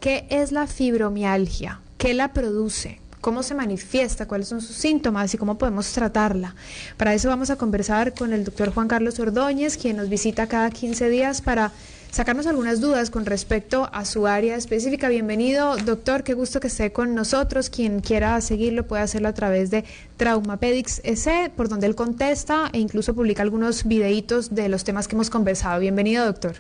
¿qué es la fibromialgia? ¿Qué la produce? ¿Cómo se manifiesta? ¿Cuáles son sus síntomas? ¿Y cómo podemos tratarla? Para eso vamos a conversar con el doctor Juan Carlos Ordóñez, quien nos visita cada 15 días para sacarnos algunas dudas con respecto a su área específica. Bienvenido, doctor, qué gusto que esté con nosotros. Quien quiera seguirlo puede hacerlo a través de Traumapedics S, por donde él contesta e incluso publica algunos videitos de los temas que hemos conversado. Bienvenido, doctor.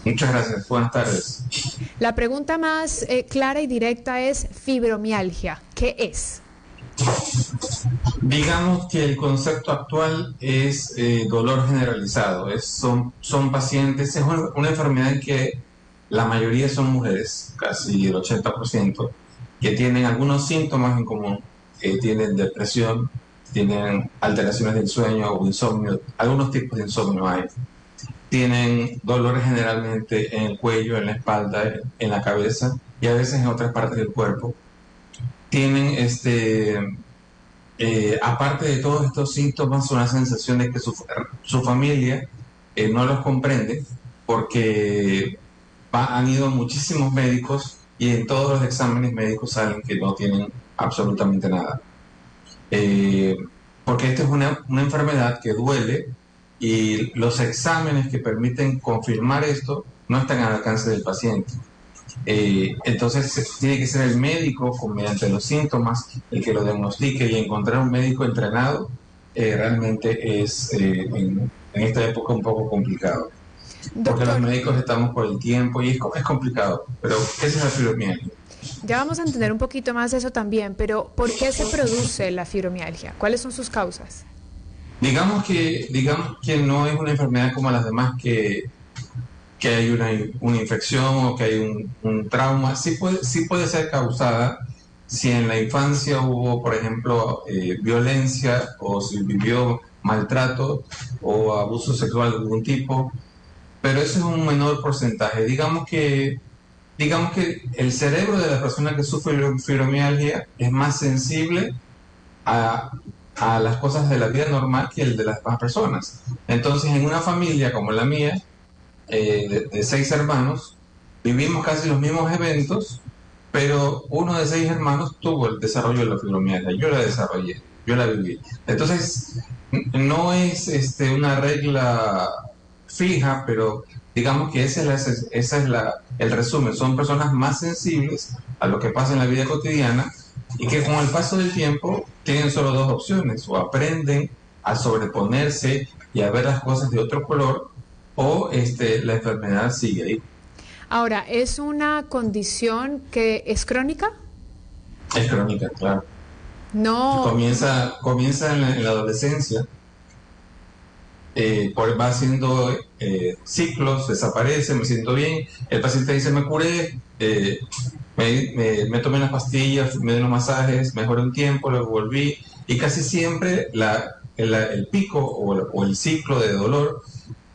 Muchas gracias, buenas tardes. La pregunta más clara y directa es fibromialgia. ¿Qué es? Digamos que el concepto actual es dolor generalizado. Son pacientes, es una enfermedad en que la mayoría son mujeres, casi el 80%, que tienen algunos síntomas en común. Tienen depresión, tienen alteraciones del sueño o insomnio, algunos tipos de insomnio hay. Tienen dolores generalmente en el cuello, en la espalda, en la cabeza y a veces en otras partes del cuerpo. Tienen, aparte de todos estos síntomas, una sensación de que su familia no los comprende porque han ido muchísimos médicos y en todos los exámenes médicos salen que no tienen absolutamente nada. Porque esta es una enfermedad que duele y los exámenes que permiten confirmar esto no están al alcance del paciente. Entonces tiene que ser el médico, mediante los síntomas, el que lo diagnostique, y encontrar un médico entrenado realmente es en esta época un poco complicado. Porque los médicos estamos por el tiempo y es complicado, pero esa es la fibromialgia. Ya vamos a entender un poquito más eso también, pero ¿por qué se produce la fibromialgia? ¿Cuáles son sus causas? Digamos que no es una enfermedad como las demás que hay una infección o que hay un trauma. Sí puede ser causada si en la infancia hubo, por ejemplo, violencia, o si vivió maltrato o abuso sexual de algún tipo, pero eso es un menor porcentaje. Digamos que el cerebro de la persona que sufre fibromialgia es más sensible a las cosas de la vida normal que el de las demás personas. Entonces, en una familia como la mía, de 6 hermanos, vivimos casi los mismos eventos, pero uno de 6 hermanos tuvo el desarrollo de la fibromialgia. Yo la desarrollé, yo la viví. Entonces, no es una regla fija, pero digamos que ese es el resumen. Son personas más sensibles a lo que pasa en la vida cotidiana y que con el paso del tiempo tienen solo 2 opciones: o aprenden a sobreponerse y a ver las cosas de otro color, o la enfermedad sigue ahí. Ahora, ¿es una condición que es crónica? Es crónica, claro. No. Comienza en la adolescencia, va haciendo ciclos, desaparece, me siento bien, el paciente dice me curé, me tomé unas pastillas, me di unos masajes, mejoré un tiempo, luego volví, y casi siempre el pico o el ciclo de dolor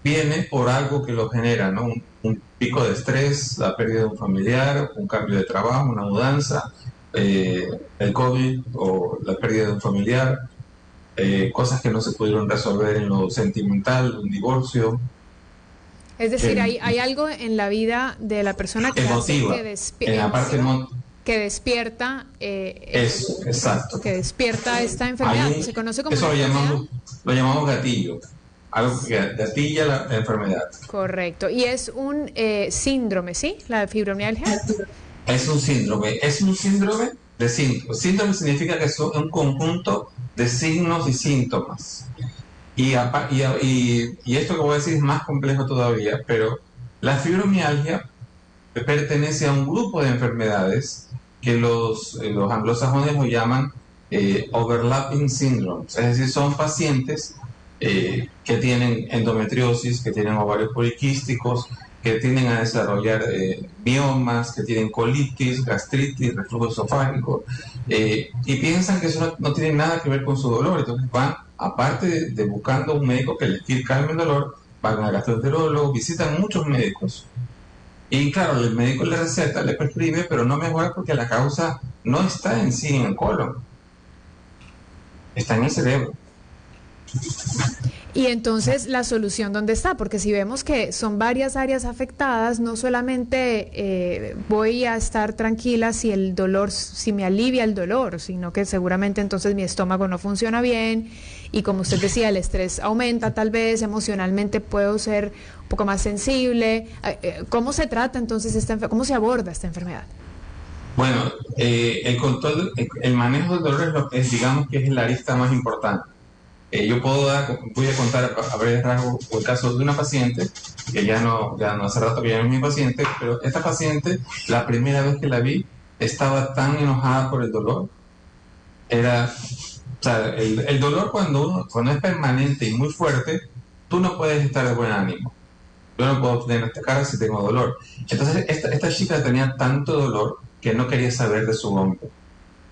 viene por algo que lo genera, ¿no? Un pico de estrés, la pérdida de un familiar, un cambio de trabajo, una mudanza, el COVID o la pérdida de un familiar, cosas que no se pudieron resolver en lo sentimental, un divorcio. Es decir, hay algo en la vida de la persona que emotiva, hace que despierta eso, exacto, que despierta esta enfermedad. Se conoce como eso lo llamamos gatillo, algo que gatilla la enfermedad. Correcto. Y es un síndrome, ¿sí? La fibromialgia. Es un síndrome de síntomas. Síndrome significa que es un conjunto de signos y síntomas. Y esto que voy a decir es más complejo todavía, pero la fibromialgia pertenece a un grupo de enfermedades que los anglosajones lo llaman overlapping syndromes. Es decir, son pacientes que tienen endometriosis, que tienen ovarios poliquísticos, que tienden a desarrollar miomas, que tienen colitis, gastritis, reflujo esofágico, y piensan que eso no tiene nada que ver con su dolor. Entonces van, aparte de buscando un médico que les calme el dolor, van al gastroenterólogo, visitan muchos médicos. Y claro, el médico le receta, le prescribe, pero no mejora porque la causa no está en sí en el colon, está en el cerebro. Y entonces, ¿la solución dónde está? Porque si vemos que son varias áreas afectadas, no solamente voy a estar tranquila si el dolor, si me alivia el dolor, sino que seguramente entonces mi estómago no funciona bien y, como usted decía, el estrés aumenta, tal vez emocionalmente puedo ser un poco más sensible. ¿Cómo se trata entonces cómo se aborda esta enfermedad? Bueno, el control, el manejo del dolor digamos que es la arista más importante. Voy a contar a breves rasgos el caso de una paciente que ya no hace rato que ya no es mi paciente, pero esta paciente, la primera vez que la vi, estaba tan enojada por el dolor. O sea, el dolor cuando es permanente y muy fuerte, tú no puedes estar de buen ánimo. Yo no puedo tener esta cara si tengo dolor. Entonces, esta chica tenía tanto dolor que no quería saber de su vómito.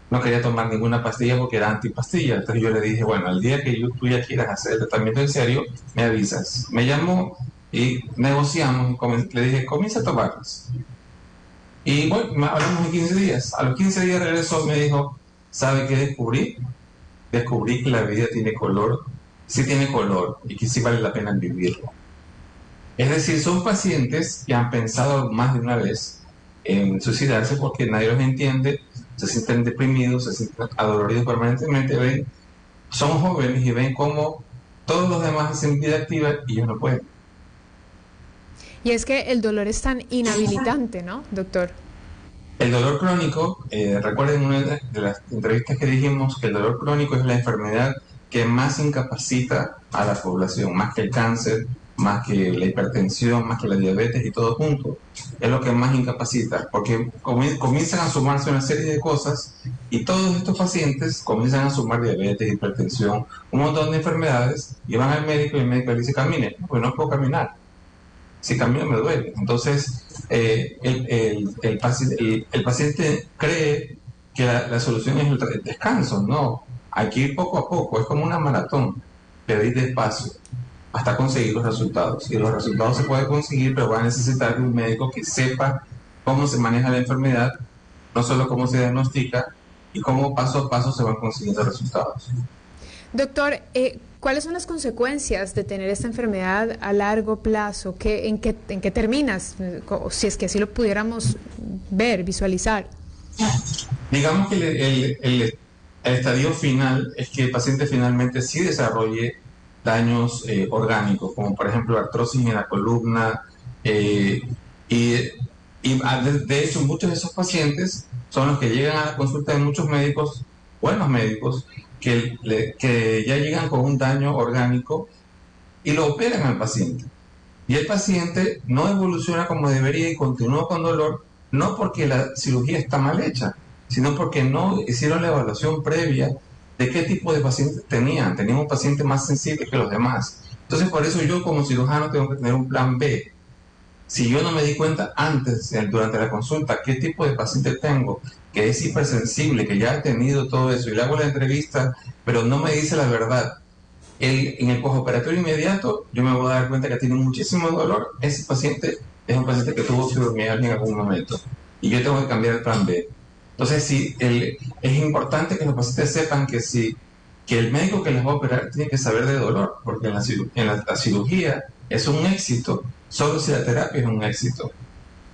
No quería tomar ninguna pastilla porque era antipastilla. Entonces yo le dije, bueno, el día que tú ya quieras hacer el tratamiento en serio, me avisas. Me llamó y negociamos. Le dije, comienza a tomarlas. Y bueno, hablamos en 15 días. A los 15 días regresó y me dijo, ¿sabe qué descubrí? Descubrí que la vida tiene color, sí tiene color y que sí vale la pena vivirlo. Es decir, son pacientes que han pensado más de una vez en suicidarse porque nadie los entiende, se sienten deprimidos, se sienten adoloridos permanentemente, son jóvenes y ven cómo todos los demás hacen vida activa y ellos no pueden. Y es que el dolor es tan inhabilitante, ¿no, doctor? El dolor crónico, recuerden una de las entrevistas que dijimos que el dolor crónico es la enfermedad que más incapacita a la población, más que el cáncer, más que la hipertensión, más que la diabetes y todo junto. Es lo que más incapacita, porque comienzan a sumarse una serie de cosas y todos estos pacientes comienzan a sumar diabetes, hipertensión, un montón de enfermedades y van al médico y el médico le dice, camine, pues no puedo caminar. Si camino me duele. Entonces, el paciente cree que la solución es el descanso. No, hay que ir poco a poco, es como una maratón, pero ir despacio hasta conseguir los resultados. Y los resultados se pueden conseguir, pero va a necesitar de un médico que sepa cómo se maneja la enfermedad, no solo cómo se diagnostica y cómo paso a paso se van consiguiendo resultados. Doctor, ¿cuáles son las consecuencias de tener esta enfermedad a largo plazo? ¿En qué terminas? Si es que así lo pudiéramos ver, visualizar. Digamos que el estadio final es que el paciente finalmente sí desarrolle daños orgánicos, como por ejemplo artrosis en la columna, de hecho muchos de esos pacientes son los que llegan a la consulta de muchos médicos, buenos médicos, que ya llegan con un daño orgánico y lo operan al paciente. Y el paciente no evoluciona como debería y continúa con dolor, no porque la cirugía está mal hecha, sino porque no hicieron la evaluación previa de qué tipo de pacientes tenían un paciente más sensible que los demás. Entonces, por eso yo como cirujano tengo que tener un plan B. Si yo no me di cuenta antes, durante la consulta, qué tipo de paciente tengo, que es hipersensible, que ya ha tenido todo eso, y le hago la entrevista, pero no me dice la verdad, en el postoperatorio inmediato, yo me voy a dar cuenta que tiene muchísimo dolor. Ese paciente es un paciente que tuvo fibromialgia en algún momento, y yo tengo que cambiar el plan B. Entonces, es importante que los pacientes sepan que el médico que les va a operar tiene que saber de dolor, porque la cirugía es un éxito solo si la terapia es un éxito.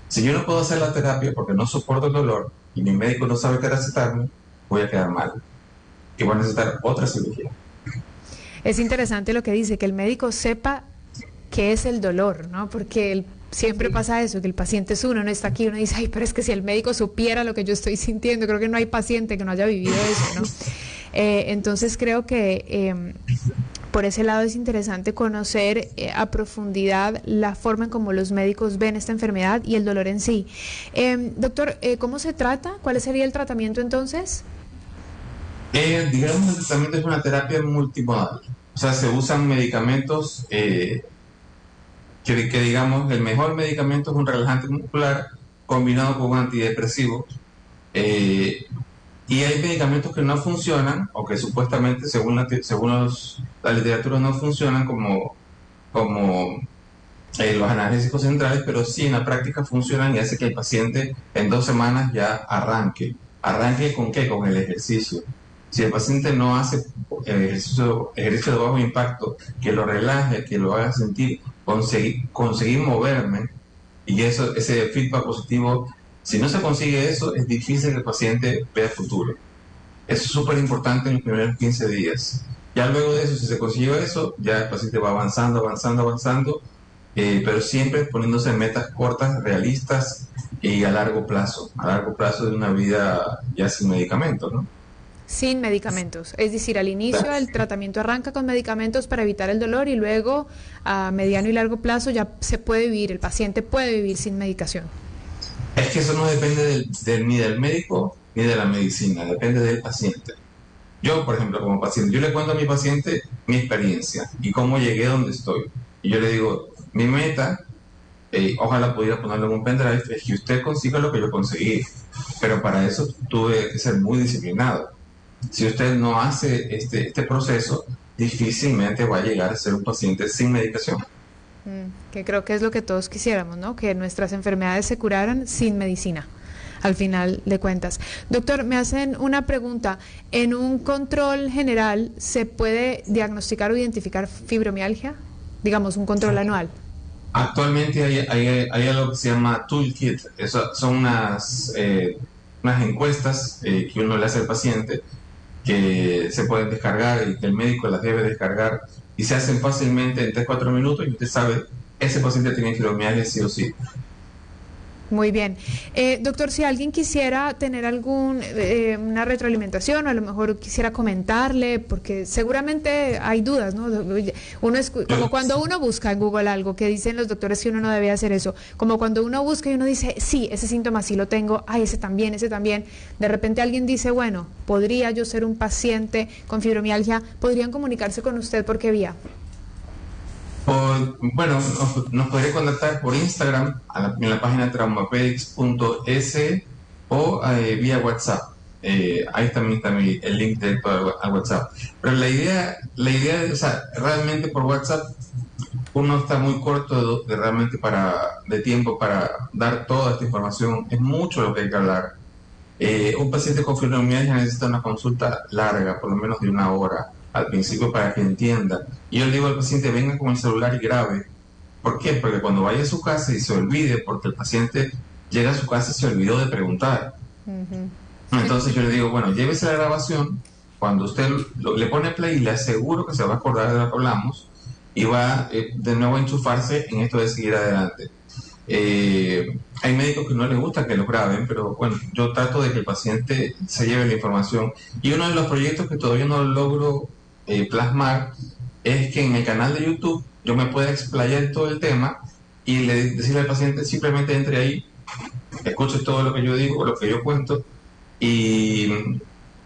Si yo no puedo hacer la terapia porque no soporto el dolor y mi médico no sabe qué recetarme, voy a quedar mal y voy a necesitar otra cirugía. Es interesante lo que dice, que el médico sepa qué es el dolor, ¿no? Porque siempre pasa eso, que el paciente es uno, no está aquí, uno dice, ay, pero es que si el médico supiera lo que yo estoy sintiendo, creo que no hay paciente que no haya vivido eso, ¿no? Entonces creo que por ese lado es interesante conocer a profundidad la forma en cómo los médicos ven esta enfermedad y el dolor en sí. Doctor, ¿cómo se trata? ¿Cuál sería el tratamiento entonces? Digamos, el tratamiento es una terapia multimodal. O sea, se usan medicamentos que digamos, el mejor medicamento es un relajante muscular combinado con un antidepresivo. Y hay medicamentos que no funcionan, o que supuestamente, según la literatura, no funcionan como los analgésicos centrales, pero sí en la práctica funcionan y hace que el paciente en 2 semanas ya arranque. ¿Arranque con qué? Con el ejercicio. Si el paciente no hace ejercicio de bajo impacto, que lo relaje, que lo haga sentir, conseguir moverme, y ese feedback positivo, si no se consigue eso, es difícil que el paciente vea futuro. Eso es súper importante en los primeros 15 días. Ya luego de eso, si se consigue eso, ya el paciente va avanzando, pero siempre poniéndose metas cortas, realistas y a largo plazo de una vida ya sin medicamentos, ¿no? Sin medicamentos, es decir, al inicio el tratamiento arranca con medicamentos para evitar el dolor y luego a mediano y largo plazo ya se puede vivir, el paciente puede vivir sin medicación. Es que eso no depende ni del médico ni de la medicina, depende del paciente. Yo, por ejemplo, como paciente, yo le cuento a mi paciente mi experiencia y cómo llegué a donde estoy. Y yo le digo, mi meta, ojalá pudiera ponerlo en un pendrive, es que usted consiga lo que yo conseguí. Pero para eso tuve que ser muy disciplinado. Si usted no hace este proceso, difícilmente va a llegar a ser un paciente sin medicación. Que creo que es lo que todos quisiéramos, ¿no? Que nuestras enfermedades se curaran sin medicina, al final de cuentas. Doctor, me hacen una pregunta. ¿En un control general se puede diagnosticar o identificar fibromialgia? Digamos, un control anual. Actualmente hay algo que se llama Toolkit. Son unas encuestas que uno le hace al paciente, que se pueden descargar y que el médico las debe descargar, y se hacen fácilmente en 3-4 minutos y usted sabe, ese paciente tiene fibromialgia sí o sí. Muy bien. Doctor, si alguien quisiera tener una retroalimentación o a lo mejor quisiera comentarle, porque seguramente hay dudas, ¿no? Como cuando uno busca en Google algo que dicen los doctores que uno no debe hacer eso, como cuando uno busca y uno dice, sí, ese síntoma sí lo tengo, ese también, de repente alguien dice, bueno, ¿podría yo ser un paciente con fibromialgia? ¿Podrían comunicarse con usted por qué vía? Bueno, nos podría contactar por Instagram en la página traumapedics.es o vía WhatsApp. Ahí también está el link directo al WhatsApp. Pero la idea es, o sea, realmente por WhatsApp uno está muy corto de tiempo para dar toda esta información. Es mucho lo que hay que hablar. Un paciente con fibromialgia necesita una consulta larga, por lo menos de 1 hora al principio, para que entienda. Y yo le digo al paciente, venga con el celular y grabe. ¿Por qué? Porque cuando vaya a su casa y se olvide, porque el paciente llega a su casa y se olvidó de preguntar. Entonces yo le digo, bueno, llévese la grabación, cuando usted le pone play, le aseguro que se va a acordar de lo que hablamos y va de nuevo a enchufarse en esto de seguir adelante. Hay médicos que no les gusta que lo graben, pero bueno, yo trato de que el paciente se lleve la información. Y uno de los proyectos que todavía no logro plasmar es que en el canal de YouTube yo me pueda explayar todo el tema y decirle al paciente, simplemente entre ahí, escuche todo lo que yo digo, lo que yo cuento, y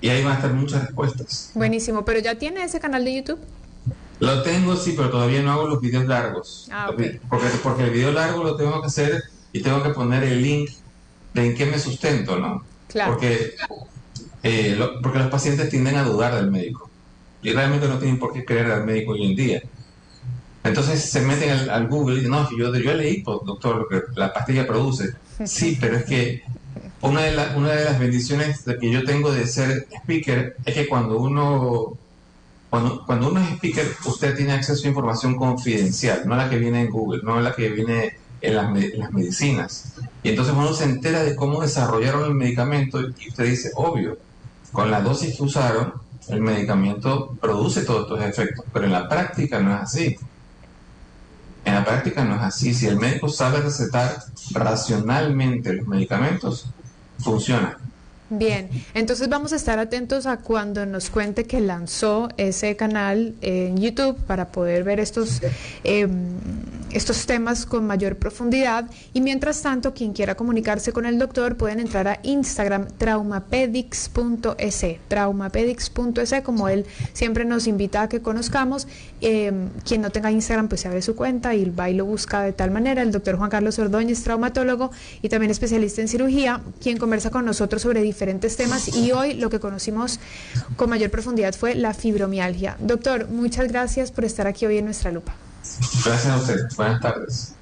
ahí van a estar muchas respuestas. Buenísimo, pero ¿ya tiene ese canal de YouTube? Lo tengo, sí, pero todavía no hago los videos largos. Okay. Porque el video largo lo tengo que hacer y tengo que poner el link de en qué me sustento, ¿no? Claro. Porque los pacientes tienden a dudar del médico y realmente no tienen por qué creer al médico hoy en día. Entonces se meten al Google y dicen, no, yo leí, doctor, lo que la pastilla produce. Sí, pero es que una de las bendiciones que yo tengo de ser speaker es que cuando uno es speaker, usted tiene acceso a información confidencial, no la que viene en Google, no la que viene en las medicinas. Y entonces uno se entera de cómo desarrollaron el medicamento y usted dice, obvio, con la dosis que usaron, el medicamento produce todos estos efectos, pero en la práctica no es así. En la práctica no es así. Si el médico sabe recetar racionalmente los medicamentos, funciona. Bien, entonces vamos a estar atentos a cuando nos cuente que lanzó ese canal en YouTube para poder ver estos temas con mayor profundidad. Y mientras tanto, quien quiera comunicarse con el doctor pueden entrar a Instagram, traumapedics.es, como él siempre nos invita a que conozcamos. Quien no tenga Instagram, pues se abre su cuenta y va y lo busca de tal manera. El doctor Juan Carlos Ordóñez, traumatólogo y también especialista en cirugía, quien conversa con nosotros sobre diferentes temas, y hoy lo que conocimos con mayor profundidad fue la fibromialgia. Doctor, muchas gracias por estar aquí hoy en Nuestra Lupa. Gracias a usted. Buenas tardes.